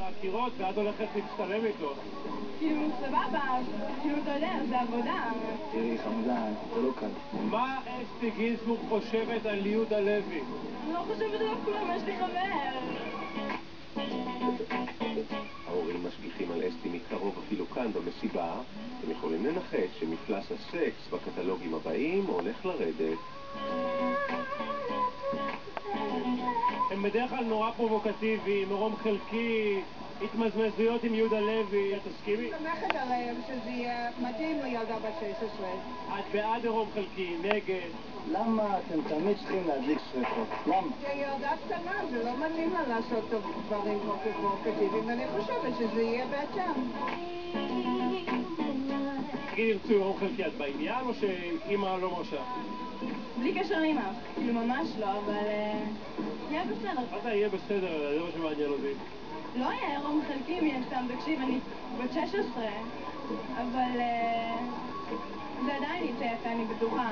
הקירות ואת הולכת להצטלם איתו. כאילו, סבבה, כאילו, אתה יודע, זה עבודה. תראי, חמודה, זה לא קל. מה אסתי גינזבורג חושבת על יהודה לוי? אני לא חושבת עליו כלום, יש לי חבר. ההורים משגיחים על אסתי מקרוב אפילו כאן במסיבה. אתם יכולים לנחש שמפלס הסקס בקטלוגים הבאים הולך לרדת. הם בדרך כלל נורא פרובוקטיביים, מרום חלקי, התמזמזויות עם יהודה לוי. את תסכימי? סומכת עליהם שזה יהיה מדהים לילדה בת 16. את בעד עירום חלקי, נגד? למה אתם תמיד צריכים להדליק שריפות? למה? זה ילדה קטנה, זה לא מתאים לה לעשות דברים פרובוקטיביים, ואני חושבת שזה יהיה בהתאם. תגידי, ירצו עירום חלקי, את בעניין או שאמא לא מרשה? בלי קשר לאמא, כאילו ממש לא, אבל יהיה בסדר. אתה יהיה בסדר, זה מה שמעניין אותי. לא יהיה עירום חלקי מן הסתם, תקשיב, אני בת 16, אבל זה עדיין יצא יפה, אני בטוחה.